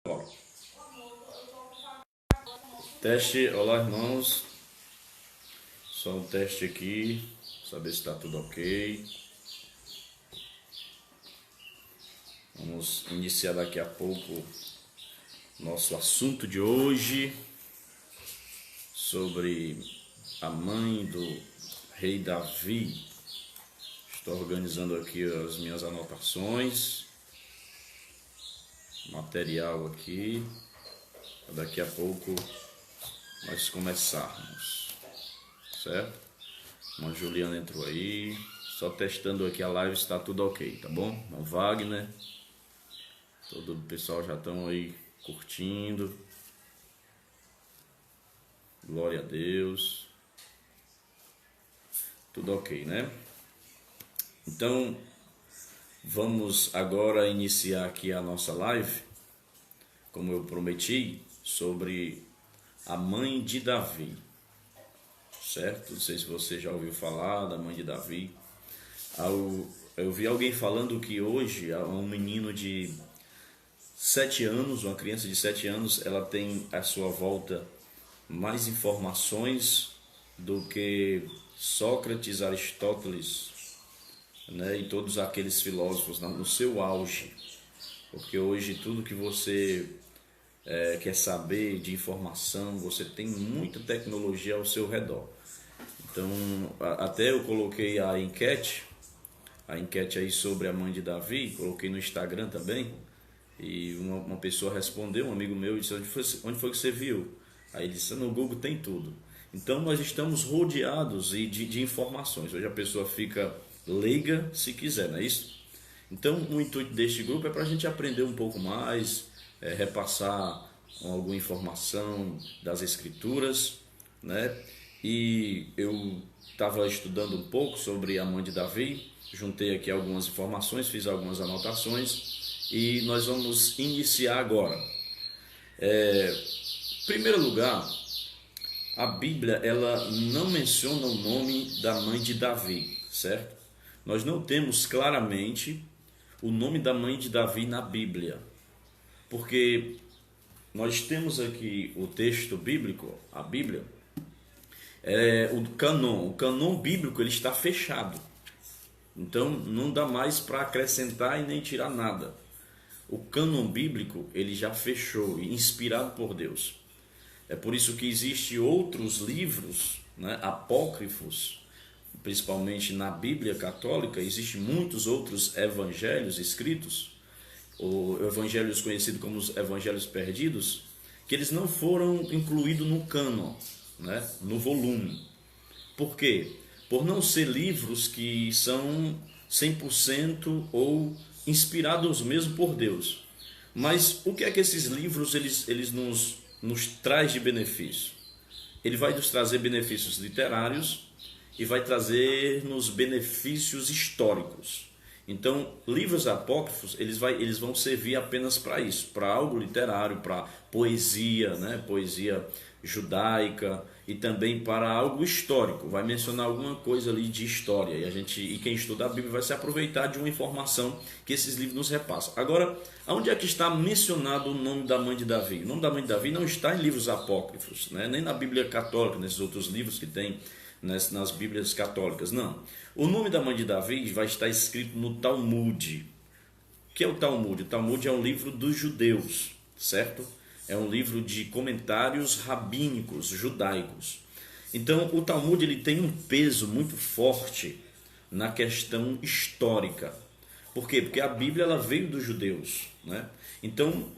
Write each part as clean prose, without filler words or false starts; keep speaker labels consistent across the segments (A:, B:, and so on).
A: Ó, teste, olá irmãos, só um teste aqui, saber se está tudo ok. Vamos iniciar daqui a pouco nosso assunto de hoje, sobre a mãe do rei Davi. Estou organizando aqui as minhas anotações, material aqui, daqui a pouco nós começarmos, certo? Uma Juliana entrou aí, só testando aqui a live, está tudo ok, tá bom? O Wagner, todo o pessoal já estão aí curtindo, glória a Deus, tudo ok, né? Então, vamos agora iniciar aqui a nossa live, como eu prometi, sobre a mãe de Davi, certo? Não sei se você já ouviu falar da mãe de Davi. Eu vi alguém falando que hoje um menino de 7 anos, uma criança de 7 anos, ela tem à sua volta mais informações do que Sócrates, Aristóteles, né, e todos aqueles filósofos no seu auge. Porque hoje tudo que você quer saber de informação, você tem muita tecnologia ao seu redor. Então, até eu coloquei a enquete aí sobre a mãe de Davi, coloquei no Instagram também, e uma pessoa respondeu, um amigo meu, e disse: onde foi que você viu? Aí ele disse: no Google tem tudo. Então nós estamos rodeados de informações. Hoje a pessoa fica leiga se quiser, não é isso? Então o intuito deste grupo é para a gente aprender um pouco mais, repassar alguma informação das escrituras, né? E eu estava estudando um pouco sobre a mãe de Davi, juntei aqui algumas informações, fiz algumas anotações e nós vamos iniciar agora. Em primeiro lugar, a Bíblia ela não menciona o nome da mãe de Davi, certo? Nós não temos claramente o nome da mãe de Davi na Bíblia, porque nós temos aqui o texto bíblico, a Bíblia, o canon bíblico ele está fechado, então não dá mais para acrescentar e nem tirar nada. O cânon bíblico ele já fechou, inspirado por Deus. É por isso que existem outros livros, né, apócrifos, principalmente na Bíblia católica. Existem muitos outros evangelhos escritos, ou evangelhos conhecidos como os evangelhos perdidos, que eles não foram incluídos no cânon, né, no volume. Por quê? Por não ser livros que são 100% ou inspirados mesmo por Deus. Mas o que é que esses livros eles nos traz de benefício? Ele vai nos trazer benefícios literários e vai trazer-nos benefícios históricos. Então, livros apócrifos eles vão servir apenas para isso, para algo literário, para poesia, né? Poesia judaica, e também para algo histórico. Vai mencionar alguma coisa ali de história e quem estuda a Bíblia vai se aproveitar de uma informação que esses livros nos repassam. Agora, onde é que está mencionado o nome da mãe de Davi? O nome da mãe de Davi não está em livros apócrifos, né? Nem na Bíblia católica, nesses outros livros que tem nas Bíblias católicas, não. O nome da mãe de Davi vai estar escrito no Talmud. O que é o Talmud? O Talmud é um livro dos judeus, certo? É um livro de comentários rabínicos, judaicos. Então, o Talmud ele tem um peso muito forte na questão histórica. Por quê? Porque a Bíblia ela veio dos judeus, né? Então,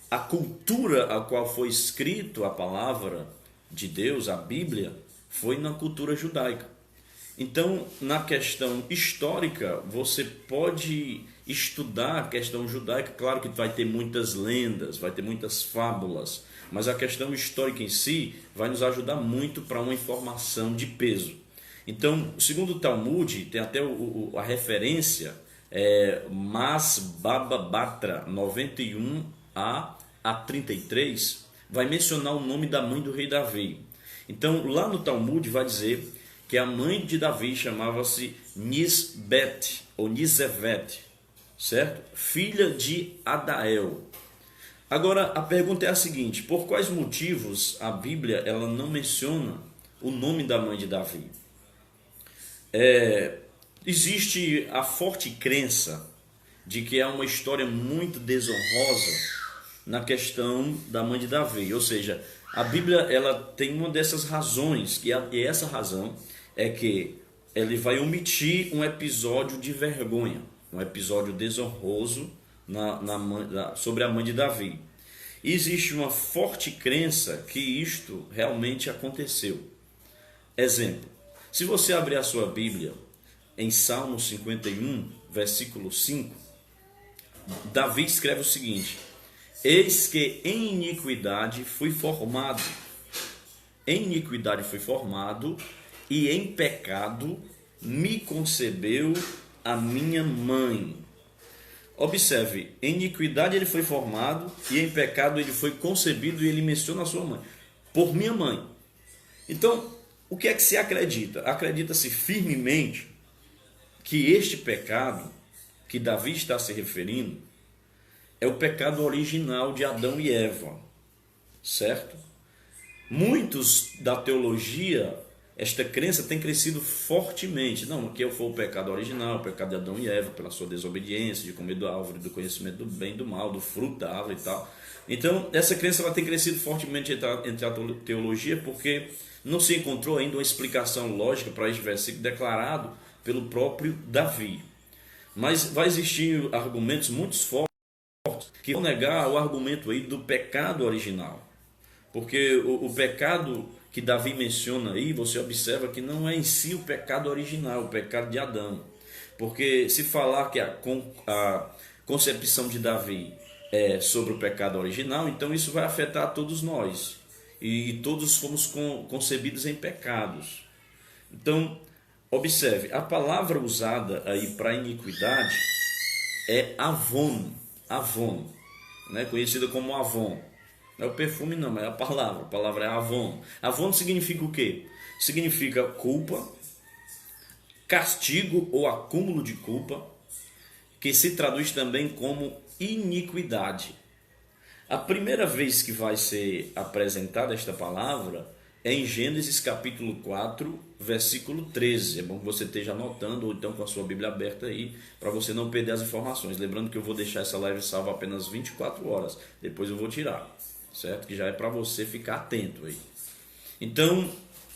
A: a cultura a qual foi escrito a palavra de Deus, a Bíblia, foi na cultura judaica. Então, na questão histórica, você pode estudar a questão judaica. Claro que vai ter muitas lendas, vai ter muitas fábulas, mas a questão histórica em si vai nos ajudar muito para uma informação de peso. Então, segundo o Talmud, tem até a referência, Mas Baba Batra 91a 33, vai mencionar o nome da mãe do rei Davi. Então, lá no Talmud vai dizer que a mãe de Davi chamava-se Nisbet ou Nisevet, certo? Filha de Adael. Agora, a pergunta é a seguinte: por quais motivos a Bíblia ela não menciona o nome da mãe de Davi? Existe a forte crença de que há uma história muito desonrosa na questão da mãe de Davi, ou seja, a Bíblia ela tem uma dessas razões, e essa razão é que ele vai omitir um episódio de vergonha, um episódio desonroso sobre a mãe de Davi. E existe uma forte crença que isto realmente aconteceu. Exemplo, se você abrir a sua Bíblia em Salmo 51, versículo 5, Davi escreve o seguinte: eis que em iniquidade fui formado, e em pecado me concebeu a minha mãe. Observe, em iniquidade ele foi formado e em pecado ele foi concebido, e ele menciona a sua mãe, por minha mãe. Então, o que é que se acredita? Acredita-se firmemente que este pecado que Davi está se referindo é o pecado original de Adão e Eva, certo? Muitos da teologia, esta crença tem crescido fortemente. Não, que foi o pecado original, o pecado de Adão e Eva, pela sua desobediência, de comer da árvore do conhecimento do bem e do mal, do fruto da árvore e tal. Então, essa crença ela tem crescido fortemente entre a teologia, porque não se encontrou ainda uma explicação lógica para este versículo declarado pelo próprio Davi. Mas vai existir argumentos muito fortes que vão negar o argumento aí do pecado original. Porque o pecado que Davi menciona aí, você observa que não é em si o pecado original, o pecado de Adão. Porque se falar que a concepção de Davi é sobre o pecado original, então isso vai afetar todos nós. E todos fomos concebidos em pecados. Então, observe, a palavra usada aí para iniquidade é avon, né? Conhecida como Avon. Não é o perfume não, mas é a palavra é Avon. Avon significa o quê? Significa culpa, castigo ou acúmulo de culpa, que se traduz também como iniquidade. A primeira vez que vai ser apresentada esta palavra é em Gênesis capítulo 4, versículo 13. É bom que você esteja anotando ou então com a sua Bíblia aberta aí, para você não perder as informações. Lembrando que eu vou deixar essa live salva apenas 24 horas, depois eu vou tirar, certo? Que já é para você ficar atento aí. Então,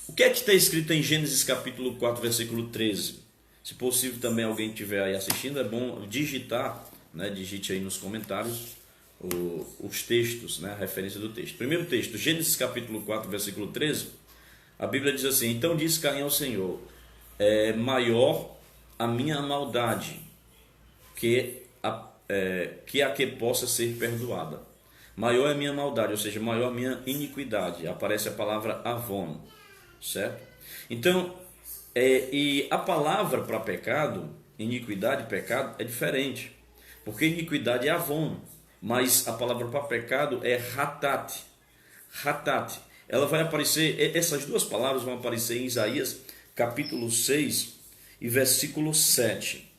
A: o que é que está escrito em Gênesis capítulo 4, versículo 13? Se possível também alguém estiver aí assistindo, é bom digitar, né? Digite aí nos comentários os textos, né? A referência do texto. Primeiro texto, Gênesis capítulo 4, versículo 13, a Bíblia diz assim: então disse Caim ao Senhor, é maior a minha maldade que a que possa ser perdoada. Maior é a minha maldade, ou seja, maior a minha iniquidade. Aparece a palavra avon, certo? Então, e a palavra para pecado, iniquidade e pecado, é diferente. Porque iniquidade é avon, mas a palavra para pecado é ratat. Ratat. Ela vai aparecer, essas duas palavras vão aparecer em Isaías capítulo 6 e versículo 7,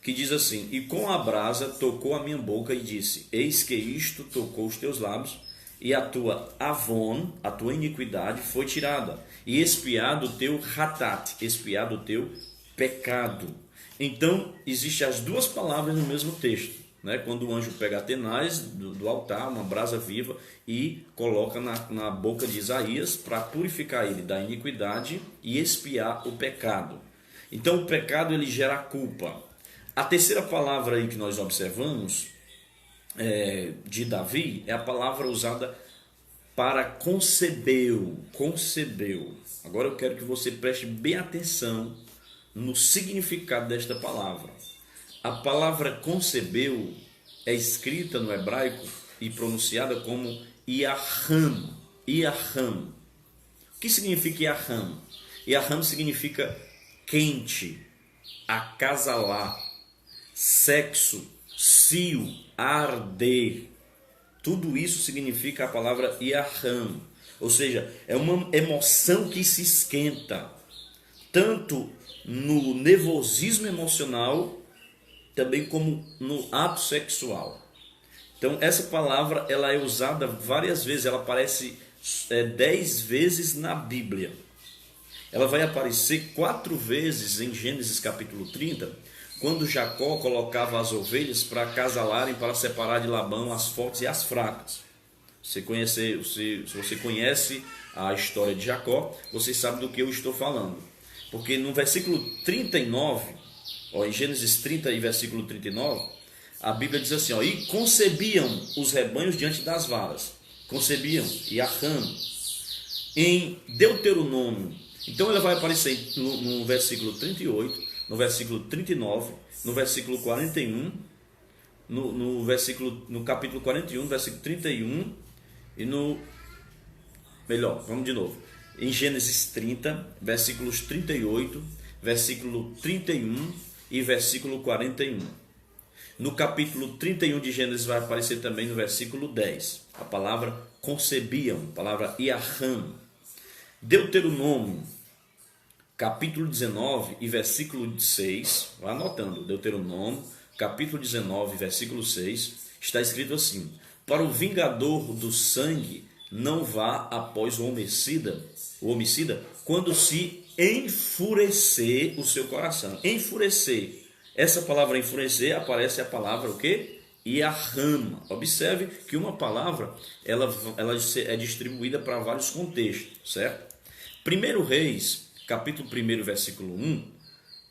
A: que diz assim: e com a brasa tocou a minha boca e disse, eis que isto tocou os teus lábios, e a tua avon, a tua iniquidade foi tirada, e expiado o teu ratat, expiado o teu pecado. Então, existem as duas palavras no mesmo texto, né? Quando o anjo pega a tenaz do altar, uma brasa viva, e coloca na boca de Isaías para purificar ele da iniquidade e expiar o pecado. Então, o pecado ele gera culpa. A terceira palavra aí que nós observamos de Davi é a palavra usada para concebeu. Agora eu quero que você preste bem atenção no significado desta palavra. A palavra concebeu é escrita no hebraico e pronunciada como Yaham. Yaham. O que significa Yaham? Yaham significa quente, acasalar, sexo, cio, arder. Tudo isso significa a palavra Yaham. Ou seja, é uma emoção que se esquenta, tanto no nervosismo emocional, também como no ato sexual. Então, essa palavra ela é usada várias vezes, ela aparece 10 vezes na Bíblia. Ela vai aparecer 4 vezes em Gênesis capítulo 30, quando Jacó colocava as ovelhas para acasalarem, para separar de Labão as fortes e as fracas. Se você conhece a história de Jacó, você sabe do que eu estou falando. Porque no versículo 39, em Gênesis 30 e versículo 39, a Bíblia diz assim, e concebiam os rebanhos diante das varas. Concebiam e arrando. Em Deuteronômio, então ela vai aparecer no versículo 38, no versículo 39, no versículo 41, no capítulo 41, versículo 31 e vamos de novo. Em Gênesis 30, versículos 38, versículo 31 e versículo 41. No capítulo 31 de Gênesis vai aparecer também no versículo 10, a palavra concebiam, a palavra iaham. Deuteronômio, capítulo 19 e versículo 6, vai anotando, Deuteronômio, capítulo 19, versículo 6, está escrito assim: para o vingador do sangue não vá após o homicida, quando se enfurecer o seu coração. Enfurecer. Essa palavra enfurecer aparece a palavra o quê? Iaham. Observe que uma palavra ela é distribuída para vários contextos, certo? 1 Reis, capítulo 1, versículo 1,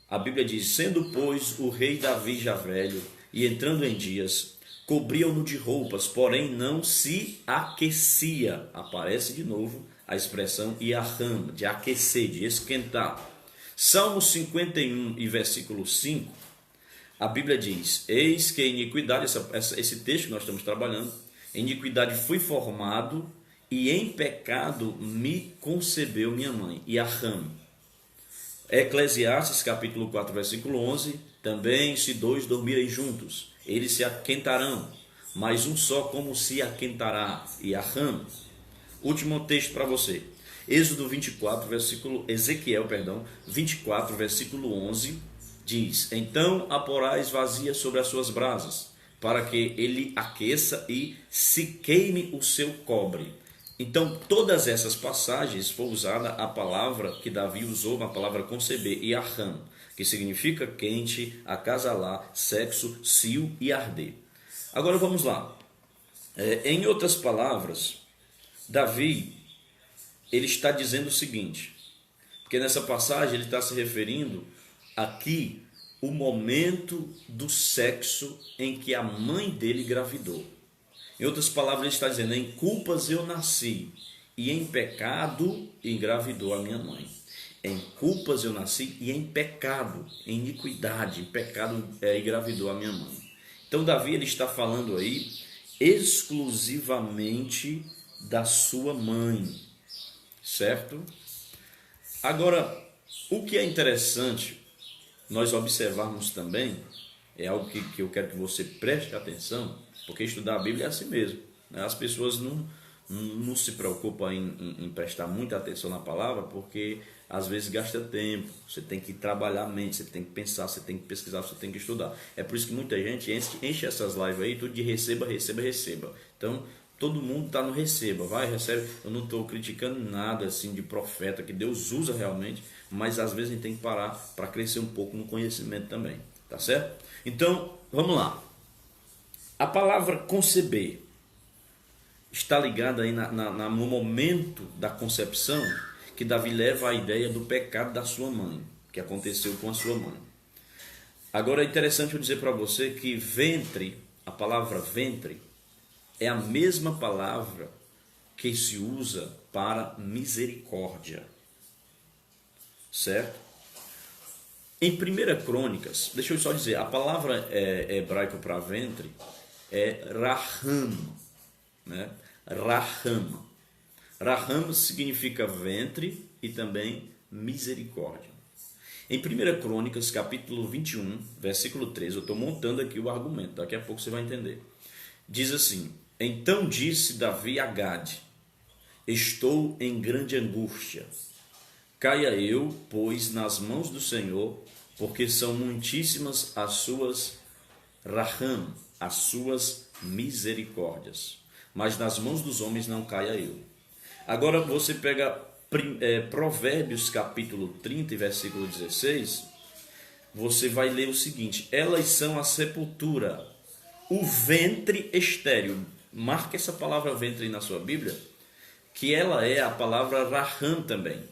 A: a Bíblia diz: sendo, pois, o rei Davi já velho e entrando em dias, cobriam-no de roupas, porém não se aquecia. Aparece de novo a expressão iaham, de aquecer, de esquentar. Salmo 51 e versículo 5, a Bíblia diz: eis que a iniquidade, esse texto que nós estamos trabalhando, em iniquidade fui formado e em pecado me concebeu minha mãe. Iaham. Eclesiastes capítulo 4, versículo 11, também se dois dormirem juntos, eles se aquentarão, mas um só como se aquentará. Iaham. Último texto para você. Êxodo 24, Ezequiel 24, versículo 11, diz: então a porás vazia sobre as suas brasas, para que ele aqueça e se queime o seu cobre. Então, todas essas passagens foi usada a palavra que Davi usou, uma palavra conceber, iaham, que significa quente, acasalar, sexo, cio e arder. Agora vamos lá. Em outras palavras, Davi, ele está dizendo o seguinte, porque nessa passagem ele está se referindo aqui o momento do sexo em que a mãe dele engravidou. Em outras palavras, ele está dizendo: em culpas eu nasci, e em pecado engravidou a minha mãe. Em culpas eu nasci, e em pecado, em iniquidade, em pecado engravidou a minha mãe. Então Davi ele está falando aí exclusivamente da sua mãe, certo? Agora, o que é interessante nós observarmos também, é algo que eu quero que você preste atenção, porque estudar a Bíblia é assim mesmo, né? As pessoas não se preocupam em prestar muita atenção na palavra, porque às vezes gasta tempo, você tem que trabalhar a mente, você tem que pensar, você tem que pesquisar, você tem que estudar. É por isso que muita gente enche essas lives aí tudo de receba. Então, todo mundo está no receba, recebe. Eu não estou criticando nada assim de profeta, que Deus usa realmente, mas às vezes a gente tem que parar para crescer um pouco no conhecimento também, tá certo? Então, vamos lá. A palavra conceber está ligada aí no momento da concepção, que Davi leva a ideia do pecado da sua mãe, que aconteceu com a sua mãe. Agora é interessante eu dizer para você que ventre, a palavra ventre, é a mesma palavra que se usa para misericórdia, certo? Em 1 Crônicas, deixa eu só dizer, a palavra hebraica para ventre é raham, né? Raham. Raham significa ventre e também misericórdia. Em 1 Crônicas, capítulo 21, versículo 13, eu estou montando aqui o argumento, daqui a pouco você vai entender. Diz assim: então disse Davi a Gade: estou em grande angústia. Caia eu, pois, nas mãos do Senhor, porque são muitíssimas as suas raham, as suas misericórdias, mas nas mãos dos homens não caia eu. Agora você pega Provérbios capítulo 30, versículo 16, você vai ler o seguinte: elas são a sepultura, o ventre estéril. Marque essa palavra ventre aí na sua Bíblia, que ela é a palavra raham também.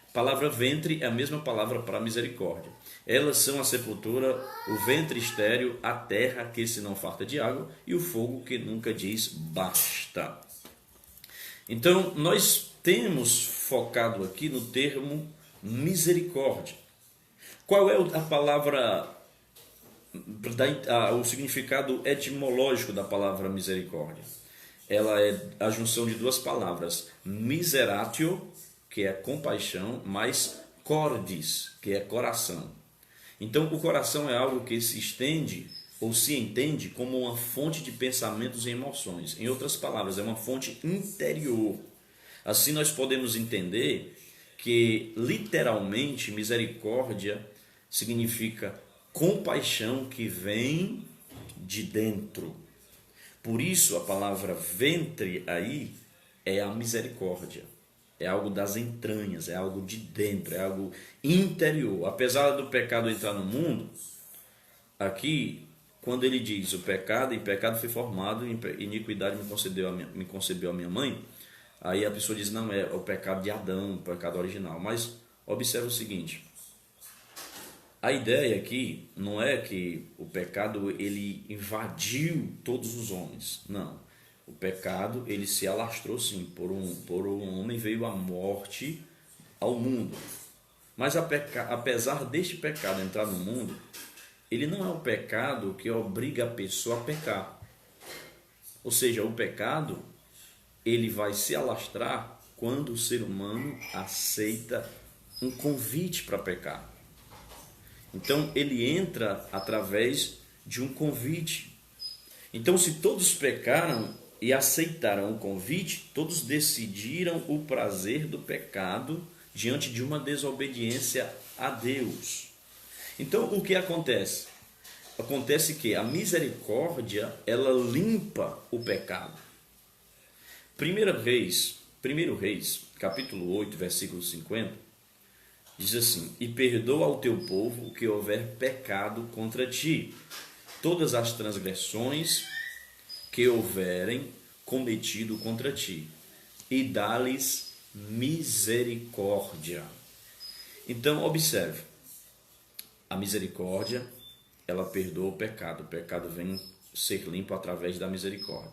A: A palavra ventre é a mesma palavra para misericórdia. Elas são a sepultura, o ventre estéril, a terra que se não farta de água e o fogo que nunca diz basta. Então, nós temos focado aqui no termo misericórdia. Qual é a palavra, o significado etimológico da palavra misericórdia? Ela é a junção de duas palavras, miseratio, que é compaixão, mais cordis, que é coração. Então, o coração é algo que se estende ou se entende como uma fonte de pensamentos e emoções. Em outras palavras, é uma fonte interior. Assim, nós podemos entender que, literalmente, misericórdia significa compaixão que vem de dentro. Por isso, a palavra ventre aí é a misericórdia. É algo das entranhas, é algo de dentro, é algo interior. Apesar do pecado entrar no mundo, aqui, quando ele diz o pecado, e pecado foi formado, iniquidade me concebeu a minha mãe, aí a pessoa diz, não, é o pecado de Adão, o pecado original. Mas observe o seguinte, a ideia aqui não é que o pecado ele invadiu todos os homens, não. O pecado ele se alastrou sim, por um homem veio a morte ao mundo. Mas apesar deste pecado entrar no mundo, ele não é um pecado que obriga a pessoa a pecar. Ou seja, o pecado ele vai se alastrar quando o ser humano aceita um convite para pecar. Então ele entra através de um convite. Então, se todos pecaram e aceitaram o convite, todos decidiram o prazer do pecado diante de uma desobediência a Deus. Então, o que acontece? Acontece que a misericórdia, ela limpa o pecado. 1 Reis, capítulo 8, versículo 50, diz assim: e perdoa ao teu povo o que houver pecado contra ti, todas as transgressões que houverem cometido contra ti, e dá-lhes misericórdia. Então, observe, a misericórdia, ela perdoa o pecado vem ser limpo através da misericórdia.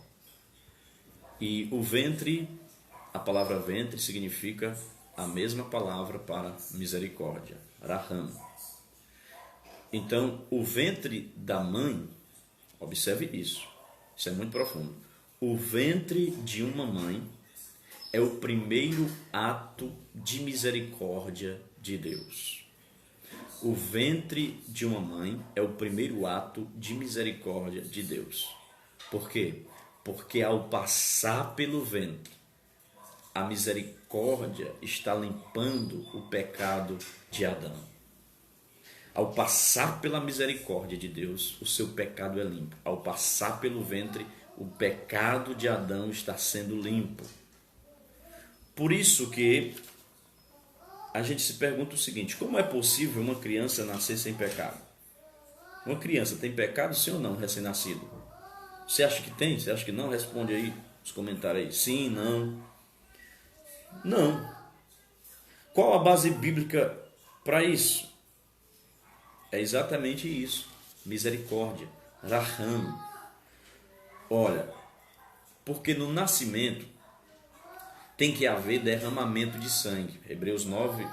A: E o ventre, a palavra ventre significa a mesma palavra para misericórdia, raham. Então, o ventre da mãe, observe isso é muito profundo. O ventre de uma mãe é o primeiro ato de misericórdia de Deus. O ventre de uma mãe é o primeiro ato de misericórdia de Deus. Por quê? Porque ao passar pelo ventre, a misericórdia está limpando o pecado de Adão. Ao passar pela misericórdia de Deus, o seu pecado é limpo. Ao passar pelo ventre, o pecado de Adão está sendo limpo. Por isso que a gente se pergunta o seguinte: como é possível uma criança nascer sem pecado? Uma criança tem pecado, sim ou não, recém-nascido? Você acha que tem? Você acha que não? Responde aí nos comentários aí. Sim, não. Não. Qual a base bíblica para isso? É exatamente isso. Misericórdia. Raham. Olha, porque no nascimento tem que haver derramamento de sangue. Hebreus 9,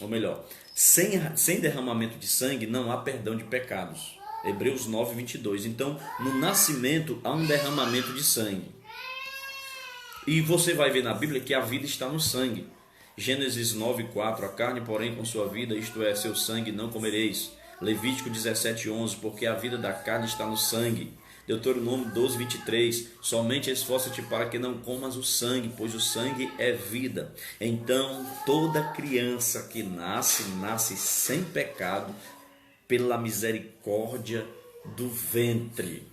A: ou melhor, sem derramamento de sangue não há perdão de pecados. Hebreus 9, 22. Então, no nascimento há um derramamento de sangue. E você vai ver na Bíblia que a vida está no sangue. Gênesis 9, 4. A carne, porém, com sua vida, isto é, seu sangue, não comereis. Levítico 17, 11. Porque a vida da carne está no sangue. Deuteronômio 12, 23. Somente esforça-te para que não comas o sangue, pois o sangue é vida. Então, toda criança que nasce sem pecado, pela misericórdia do ventre.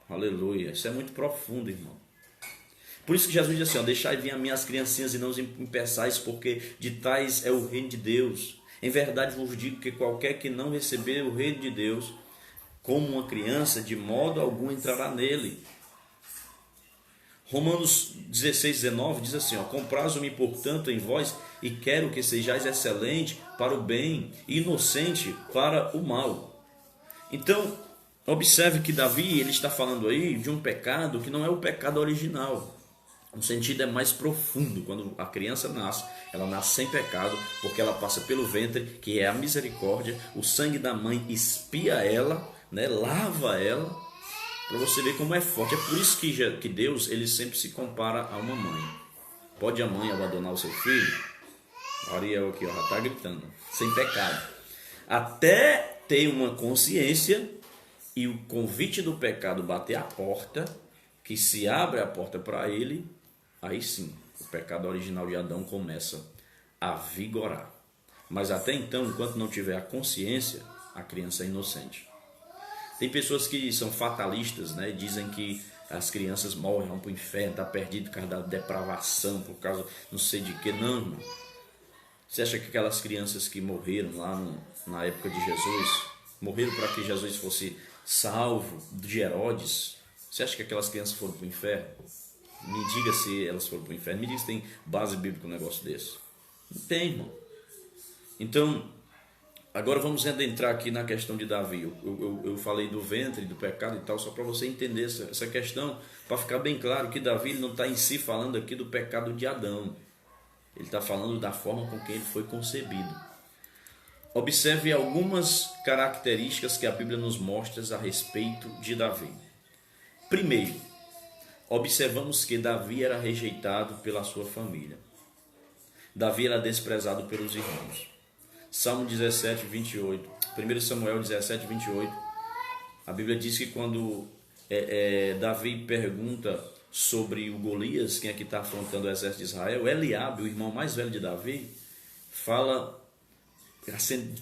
A: Aleluia. Isso é muito profundo, irmão. Por isso que Jesus diz assim, ó, deixai vir a mim as criancinhas e não os impeçais, porque de tais é o reino de Deus. Em verdade vos digo que qualquer que não receber o reino de Deus como uma criança, de modo algum entrará nele. Romanos 16, 19 diz assim, ó, comprazo-me portanto em vós e quero que sejais excelente para o bem e inocente para o mal. Então, observe que Davi ele está falando aí de um pecado que não é o pecado original. O sentido é mais profundo. Quando a criança nasce, ela nasce sem pecado, porque ela passa pelo ventre, que é a misericórdia. O sangue da mãe expia ela, né, lava ela, para você ver como é forte. É por isso que Deus ele sempre se compara a uma mãe. Pode a mãe abandonar o seu filho? Ariel aqui ó, já está gritando, sem pecado. Até ter uma consciência e o convite do pecado bater a porta, que se abre a porta para ele, aí sim, o pecado original de Adão começa a vigorar. Mas até então, enquanto não tiver a consciência, a criança é inocente. Tem pessoas que são fatalistas, né? Dizem que as crianças morrem, vão para o inferno, está perdido por causa da depravação, por causa não sei de que. Não, irmão. Você acha que aquelas crianças que morreram lá na época de Jesus, morreram para que Jesus fosse salvo de Herodes? Você acha que aquelas crianças foram para o inferno? Me diga se elas foram para o inferno. Me diga se tem base bíblica um negócio desse. Não tem, irmão. Então, agora vamos adentrar aqui na questão de Davi. Eu falei do ventre, do pecado e tal, só para você entender essa questão, para ficar bem claro que Davi não está em si falando aqui do pecado de Adão. Ele está falando da forma com que ele foi concebido. Observe algumas características que a Bíblia nos mostra a respeito de Davi. Primeiro, observamos que Davi era rejeitado pela sua família. Davi era desprezado pelos irmãos. Salmo 17, 28. 1 Samuel 17, 28. A Bíblia diz que quando Davi pergunta sobre o Golias, quem é que está afrontando o exército de Israel, Eliabe, o irmão mais velho de Davi,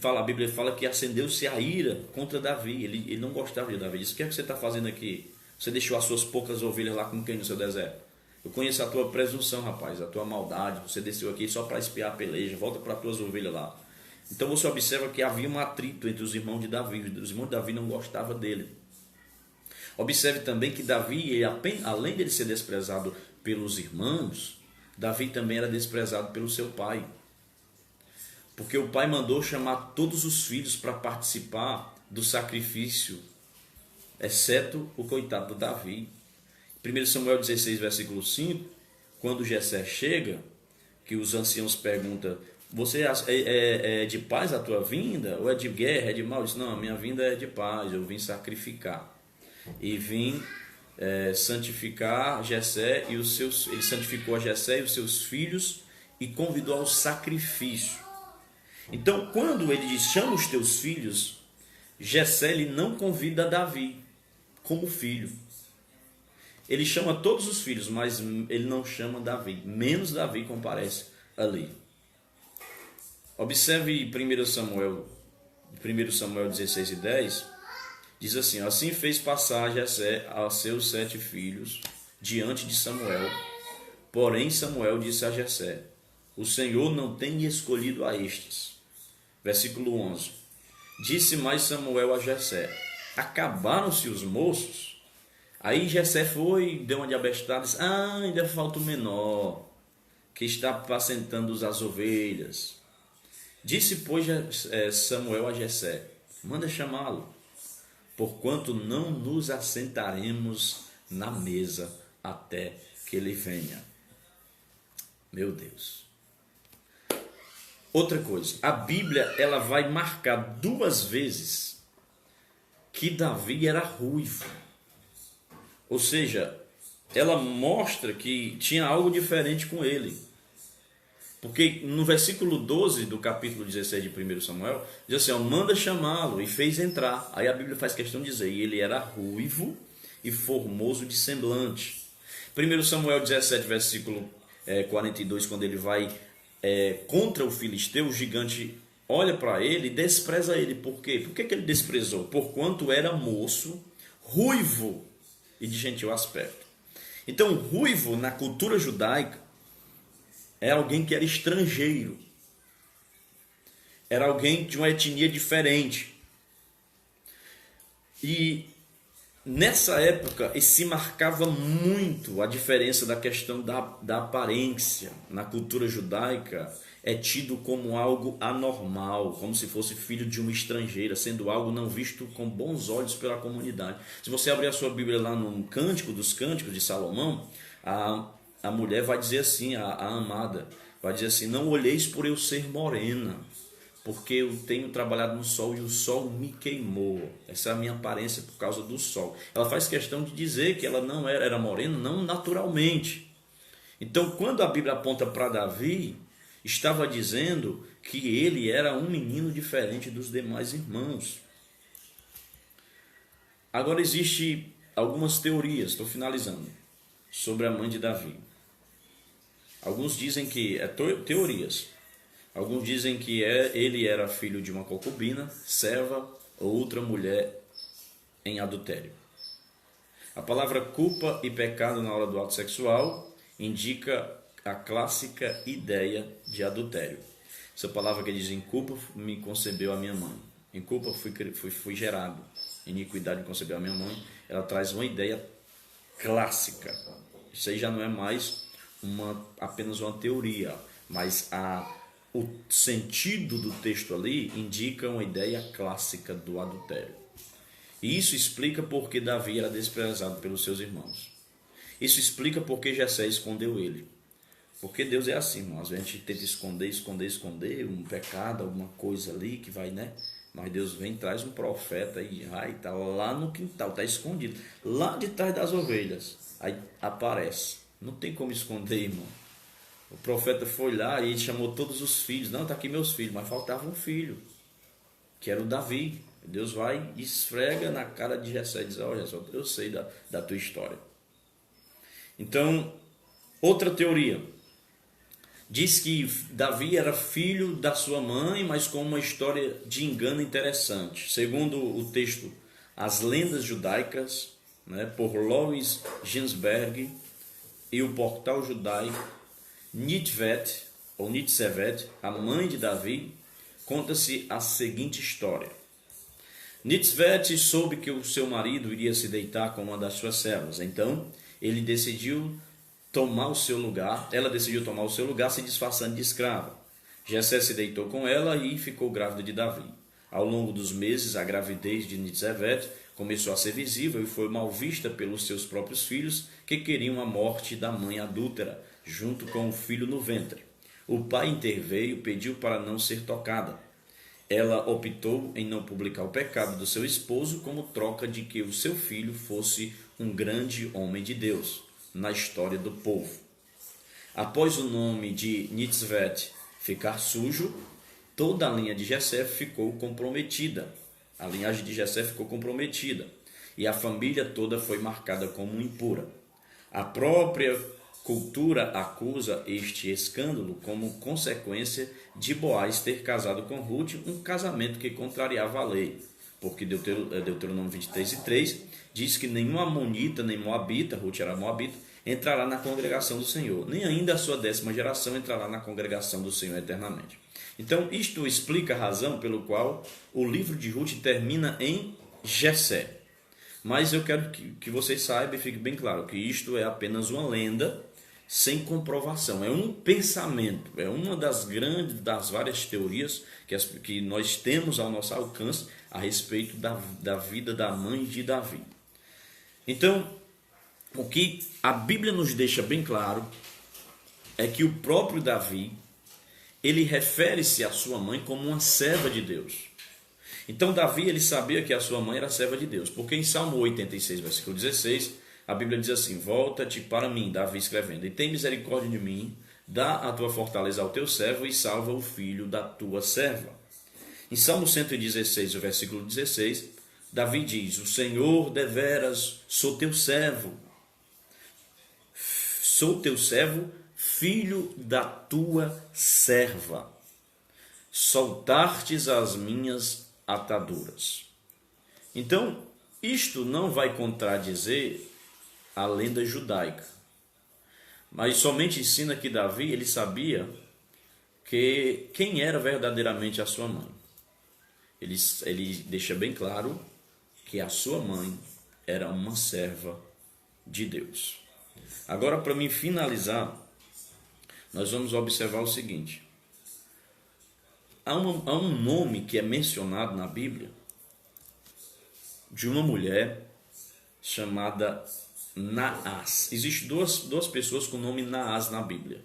A: a Bíblia fala que acendeu-se a ira contra Davi. Ele não gostava de Davi. Disse, o que é que você está fazendo aqui? Você deixou as suas poucas ovelhas lá com quem no seu deserto? Eu conheço a tua presunção, rapaz, a tua maldade. Você desceu aqui só para espiar a peleja. Volta para as tuas ovelhas lá. Então você observa que havia um atrito entre os irmãos de Davi. Os irmãos de Davi não gostavam dele. Observe também que Davi, além de ele ser desprezado pelos irmãos, Davi também era desprezado pelo seu pai. Porque o pai mandou chamar todos os filhos para participar do sacrifício, exceto o coitado de Davi. 1 Samuel 16, versículo 5, quando Jessé chega, que os anciãos perguntam, você é de paz a tua vinda? Ou é de guerra, é de mal? Ele diz, não, a minha vinda é de paz, eu vim sacrificar. E vim santificar Jessé e os seus... Ele santificou a Jessé e os seus filhos e convidou ao sacrifício. Então, quando ele diz, chama os teus filhos, Jessé ele não convida Davi como filho. Ele chama todos os filhos, mas ele não chama Davi. Menos Davi comparece ali. Observe 1 Samuel 16 e 10. Diz assim, assim fez passar Jessé a seus 7 filhos diante de Samuel. Porém Samuel disse a Jessé, o Senhor não tem escolhido a estes. Versículo 11. Disse mais Samuel a Jessé, acabaram-se os moços? Aí Jessé foi, deu uma de abestada e disse, ainda falta o menor, que está apacentando as ovelhas. Disse, pois, Samuel a Jessé, manda chamá-lo, porquanto não nos assentaremos na mesa até que ele venha. Meu Deus. Outra coisa, a Bíblia ela vai marcar 2 vezes que Davi era ruivo. Ou seja, ela mostra que tinha algo diferente com ele. Porque no versículo 12 do capítulo 16 de 1 Samuel, diz assim, ó, manda chamá-lo e fez entrar. Aí a Bíblia faz questão de dizer, e ele era ruivo e formoso de semblante. 1 Samuel 17, versículo 42, quando ele vai contra o filisteu, o gigante olha para ele e despreza ele. Por quê? Por que ele desprezou? Porquanto era moço, ruivo e de gentil aspecto. Então, ruivo na cultura judaica é alguém que era estrangeiro, era alguém de uma etnia diferente. E nessa época se marcava muito a diferença da questão da aparência. Na cultura judaica é tido como algo anormal, como se fosse filho de uma estrangeira, sendo algo não visto com bons olhos pela comunidade. Se você abrir a sua Bíblia lá no Cântico dos Cânticos de Salomão, a mulher vai dizer assim, a amada, vai dizer assim: não olheis por eu ser morena, porque eu tenho trabalhado no sol e o sol me queimou. Essa é a minha aparência por causa do sol. Ela faz questão de dizer que ela não era morena, não naturalmente. Então, quando a Bíblia aponta para Davi, estava dizendo que ele era um menino diferente dos demais irmãos. Agora, existe algumas teorias, estou finalizando, sobre a mãe de Davi. Alguns dizem que teorias. Alguns dizem que ele era filho de uma concubina, serva ou outra mulher em adultério. A palavra culpa e pecado na hora do ato sexual indica a clássica ideia de adultério. Essa palavra que diz: em culpa me concebeu a minha mãe, em culpa fui gerado, em iniquidade me concebeu a minha mãe, ela traz uma ideia clássica. Isso aí já não é mais apenas uma teoria, mas o sentido do texto ali indica uma ideia clássica do adultério. E isso explica por que Davi era desprezado pelos seus irmãos. Isso explica por que Jessé escondeu ele. Porque Deus é assim, irmão. Às vezes a gente tenta esconder um pecado, alguma coisa ali que vai, né? Mas Deus vem e traz um profeta e está lá no quintal, está escondido, lá de trás das ovelhas. Aí aparece. Não tem como esconder, irmão. O profeta foi lá e ele chamou todos os filhos. Não, está aqui meus filhos, mas faltava um filho, que era o Davi. Deus vai e esfrega na cara de Jessé e diz: olha só, eu sei da tua história. Então, outra teoria diz que Davi era filho da sua mãe, mas com uma história de engano interessante. Segundo o texto As Lendas Judaicas, né, por Louis Ginsberg, e o portal judaico Nitvet, ou Nitzevet, a mãe de Davi, conta-se a seguinte história. Nitzevet soube que o seu marido iria se deitar com uma das suas servas. Então, ela decidiu tomar o seu lugar, se disfarçando de escrava. Jessé se deitou com ela e ficou grávida de Davi. Ao longo dos meses, a gravidez de Nitzevet começou a ser visível e foi mal vista pelos seus próprios filhos, que queriam a morte da mãe adúltera, junto com o filho no ventre. O pai interveio e pediu para não ser tocada. Ela optou em não publicar o pecado do seu esposo como troca de que o seu filho fosse um grande homem de Deus na história do povo. Após o nome de Nitzevet ficar sujo, toda a linha de Jessé ficou comprometida. A linhagem de Jessé ficou comprometida e a família toda foi marcada como impura. A própria cultura acusa este escândalo como consequência de Boaz ter casado com Ruth, um casamento que contrariava a lei, porque Deuteronômio 23:3 diz que nenhum amonita nem moabita, Ruth era moabita, entrará na congregação do Senhor, nem ainda a sua 10ª geração entrará na congregação do Senhor eternamente. Então, isto explica a razão pelo qual o livro de Ruth termina em Jessé. Mas eu quero que vocês saibam e fique bem claro que isto é apenas uma lenda sem comprovação. É um pensamento, é uma das várias teorias que nós temos ao nosso alcance a respeito da vida da mãe de Davi. Então, o que a Bíblia nos deixa bem claro é que o próprio Davi, ele refere-se à sua mãe como uma serva de Deus. Então Davi, ele sabia que a sua mãe era serva de Deus, porque em Salmo 86, versículo 16, a Bíblia diz assim: volta-te para mim, Davi escrevendo, e tem misericórdia de mim, dá a tua fortaleza ao teu servo e salva o filho da tua serva. Em Salmo 116, o versículo 16, Davi diz: o Senhor deveras, sou teu servo, filho da tua serva, soltartes as minhas ataduras. Então, isto não vai contradizer a lenda judaica. Mas somente ensina que Davi, ele sabia que quem era verdadeiramente a sua mãe. Ele deixa bem claro que a sua mãe era uma serva de Deus. Agora, para mim finalizar, nós vamos observar o seguinte. Há um nome que é mencionado na Bíblia de uma mulher chamada Naás. Existem duas pessoas com o nome Naás na Bíblia.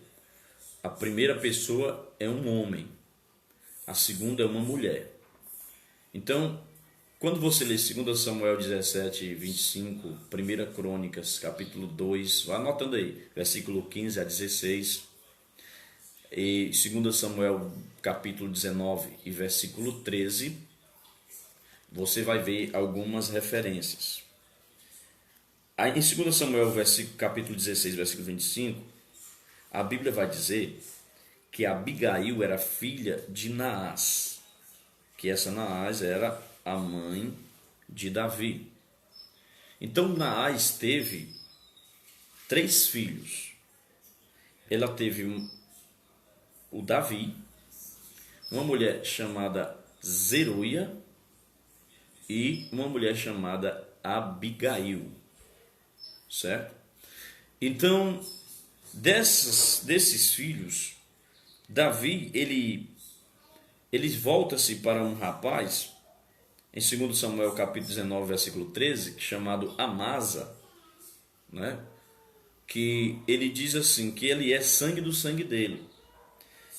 A: A primeira pessoa é um homem, a segunda é uma mulher. Então, quando você lê 2 Samuel 17, 25, 1 Crônicas, capítulo 2, vai anotando aí, versículo 15 a 16, e 2 Samuel, capítulo 19 e versículo 13, você vai ver algumas referências. Aí, em 2 Samuel, capítulo 16, versículo 25, a Bíblia vai dizer que Abigail era filha de Naás, que essa Naás era a mãe de Davi. Então Naás teve 3 filhos. Ela teve o Davi, uma mulher chamada Zeruia e uma mulher chamada Abigail, certo? Então, desses filhos, Davi, ele volta-se para um rapaz, em 2 Samuel capítulo 19, versículo 13, chamado Amasa, né? Que ele diz assim, que ele é sangue do sangue dele,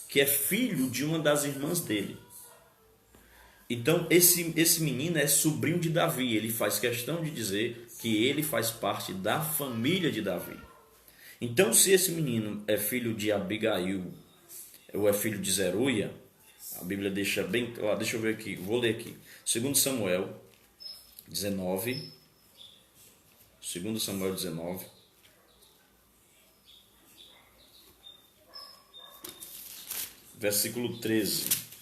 A: que é filho de uma das irmãs dele. Então esse menino é sobrinho de Davi, ele faz questão de dizer que ele faz parte da família de Davi. Então, se esse menino é filho de Abigail ou é filho de Zeruia, a Bíblia deixa bem claro, deixa eu ver aqui, vou ler aqui. 2 Samuel 19, 2 Samuel 19, versículo 13.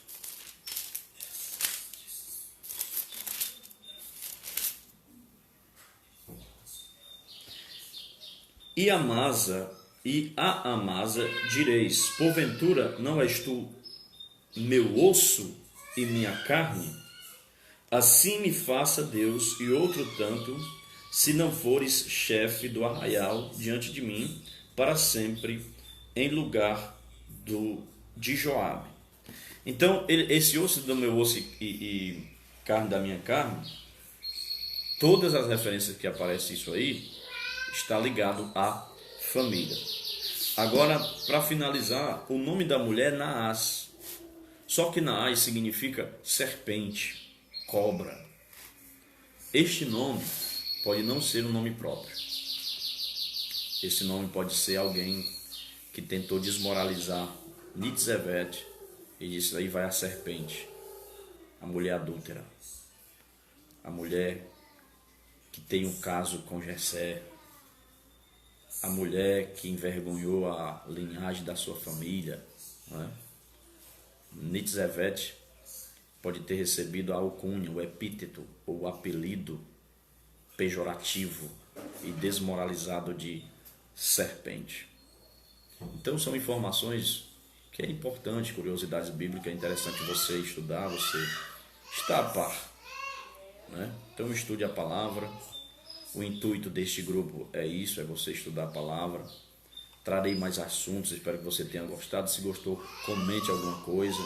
A: E a Amasa direis, porventura não és tu meu osso e minha carne? Assim me faça Deus e outro tanto, se não fores chefe do arraial diante de mim, para sempre, em lugar de Joabe. Então, esse osso do meu osso e carne da minha carne, todas as referências que aparecem isso aí, está ligado à família. Agora, para finalizar, o nome da mulher é Naás. Só que Naás significa serpente, cobra. Este nome pode não ser um nome próprio. Esse nome pode ser alguém que tentou desmoralizar Nitzebete e disse, aí vai a serpente, a mulher adúltera, a mulher que tem um caso com Jessé, a mulher que envergonhou a linhagem da sua família, não é? Nitzebete pode ter recebido a alcunha, o epíteto ou o apelido pejorativo e desmoralizado de serpente. Então são informações que é importante, curiosidades bíblicas, é interessante você estudar, você está a par, né? Então estude a palavra. O intuito deste grupo é isso, é você estudar a palavra. Trarei mais assuntos, espero que você tenha gostado. Se gostou, comente alguma coisa,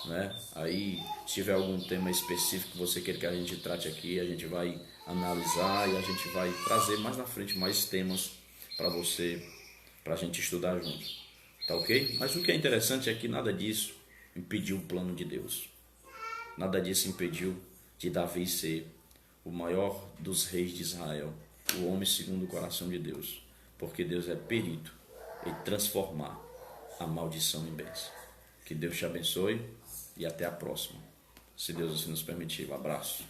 A: né? Aí, se tiver algum tema específico que você quer que a gente trate aqui, a gente vai analisar e a gente vai trazer mais na frente mais temas para você, para a gente estudar junto. Tá ok? Mas o que é interessante é que nada disso impediu o plano de Deus. Nada disso impediu de Davi ser o maior dos reis de Israel, o homem segundo o coração de Deus, porque Deus é perito em transformar a maldição em bênção. Que Deus te abençoe e até a próxima, se Deus assim nos permitir. Um abraço.